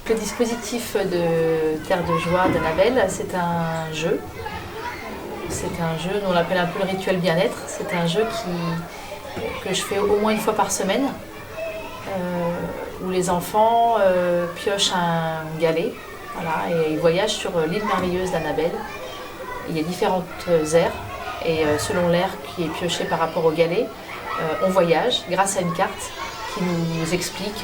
Le dispositif de Terre de Joie d'Annabelle, c'est un jeu. C'est un jeu, nous on l'appelle un peu le rituel bien-être. C'est un jeu que je fais au moins une fois par semaine, où les enfants piochent un galet, voilà, et ils voyagent sur l'île merveilleuse d'Annabelle. Il y a différentes aires, et selon l'aire qui est piochée par rapport au galet, on voyage grâce à une carte qui nous explique,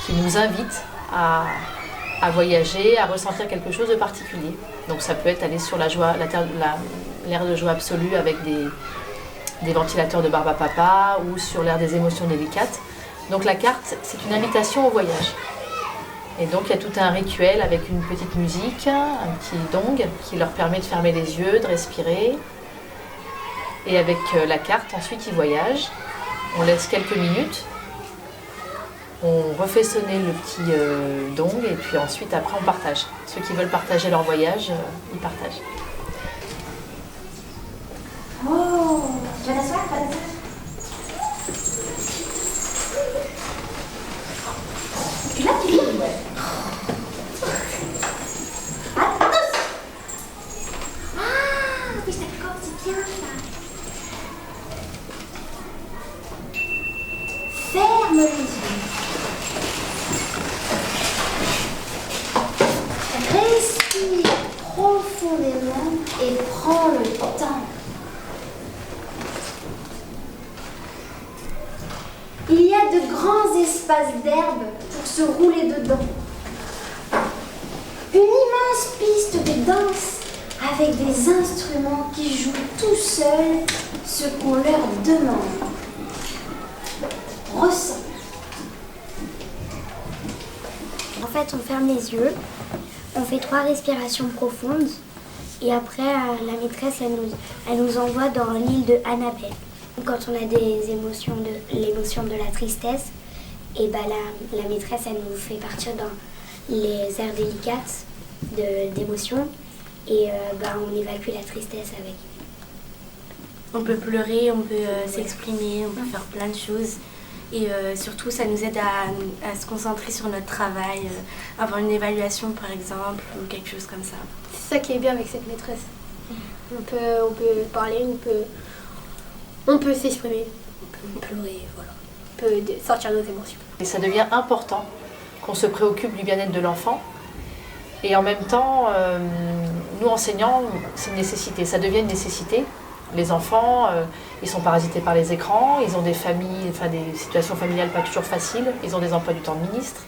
qui nous invite à voyager, à ressentir quelque chose de particulier. Donc ça peut être aller sur l'aire de joie absolue avec des ventilateurs de barbe à papa ou sur l'aire des émotions délicates. Donc la carte, c'est une invitation au voyage. Et donc il y a tout un rituel avec une petite musique, un petit dong qui leur permet de fermer les yeux, de respirer. Et avec la carte, ensuite ils voyagent. On laisse quelques minutes. On refait sonner le petit dong et puis ensuite après on partage. Ceux qui veulent partager leur voyage, ils partagent. Oh, tu vas t'asseoir, Tu l'as, tu lis. Ah, oui, d'accord, c'est bien ça. Ferme les yeux. Respire profondément et prends le temps. Il y a de grands espaces d'herbe pour se rouler dedans. Une immense piste de danse avec des instruments qui jouent tout seuls ce qu'on leur demande. Ressens. En fait, on ferme les yeux, on fait 3 respirations profondes et après, la maîtresse, elle nous envoie dans l'île de Annabelle. Quand on a l'émotion de la tristesse, et bah la maîtresse, elle nous fait partir dans les aires délicates d'émotion et on évacue la tristesse avec. On peut pleurer, on peut s'exprimer, on peut faire plein de choses. Et surtout, ça nous aide à se concentrer sur notre travail, avoir une évaluation par exemple, ou quelque chose comme ça. C'est ça qui est bien avec cette maîtresse. On peut parler, on peut s'exprimer, on peut pleurer, voilà. On peut sortir nos émotions. Et ça devient important qu'on se préoccupe du bien-être de l'enfant. Et en même temps, nous enseignants, c'est une nécessité, ça devient une nécessité. Les enfants, ils sont parasités par les écrans, ils ont des familles, des situations familiales pas toujours faciles, ils ont des emplois du temps de ministre.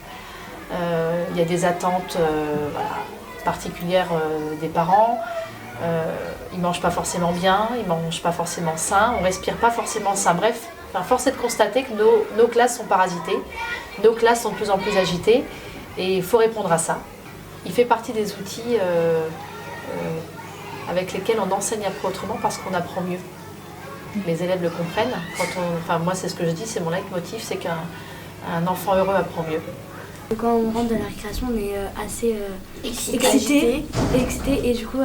Il y a des attentes particulières des parents. Ils ne mangent pas forcément bien, ils ne mangent pas forcément sain, on ne respire pas forcément sain. Bref, force est de constater que nos classes sont parasitées, nos classes sont de plus en plus agitées et il faut répondre à ça. Il fait partie des outils avec lesquels on enseigne après autrement parce qu'on apprend mieux. Les élèves le comprennent. Moi, c'est ce que je dis, c'est mon leitmotiv, c'est qu'un enfant heureux apprend mieux. Quand on rentre dans la récréation, on est assez excité et du coup,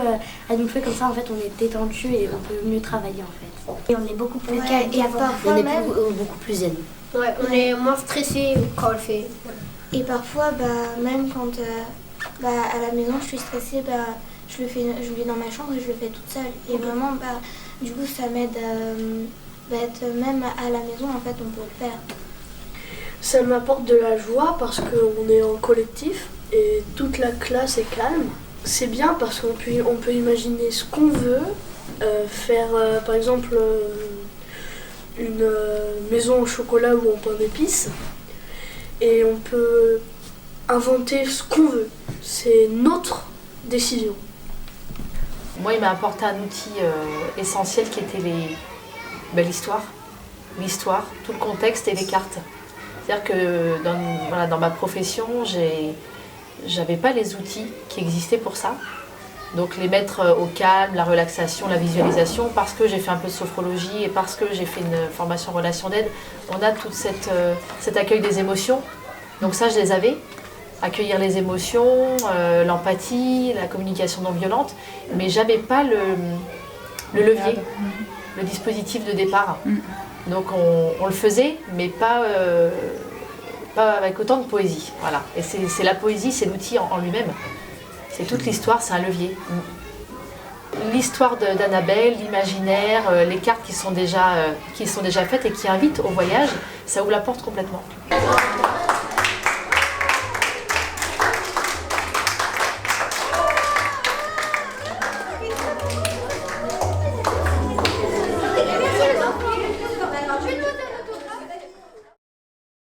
elle nous fait comme ça, en fait, on est détendu et on peut mieux travailler en fait. Et on est beaucoup plus calme et parfois on est même, beaucoup plus zen. Ouais, on est moins stressé quand on le fait. et parfois, même quand à la maison je suis stressée, je le vais dans ma chambre et je le fais toute seule. Et vraiment, du coup, ça m'aide même à la maison, en fait, on peut le faire. Ça m'apporte de la joie parce qu'on est en collectif et toute la classe est calme. C'est bien parce qu'on peut imaginer ce qu'on veut, faire par exemple une maison au chocolat ou en pain d'épices et on peut inventer ce qu'on veut. C'est notre décision. Moi, il m'a apporté un outil essentiel qui était l'histoire. L'histoire, tout le contexte et les cartes. C'est-à-dire que dans ma profession, j'avais pas les outils qui existaient pour ça. Donc les mettre au calme, la relaxation, la visualisation, parce que j'ai fait un peu de sophrologie et parce que j'ai fait une formation en relation d'aide, on a tout cet accueil des émotions. Donc ça, je les avais. Accueillir les émotions, l'empathie, la communication non violente, mais j'avais pas le levier, le dispositif de départ. Donc on le faisait, mais pas pas avec autant de poésie. Voilà. Et c'est la poésie, c'est l'outil en lui-même. C'est toute l'histoire, c'est un levier. L'histoire d'Annabelle, l'imaginaire, les cartes qui sont déjà faites et qui invitent au voyage, ça ouvre la porte complètement.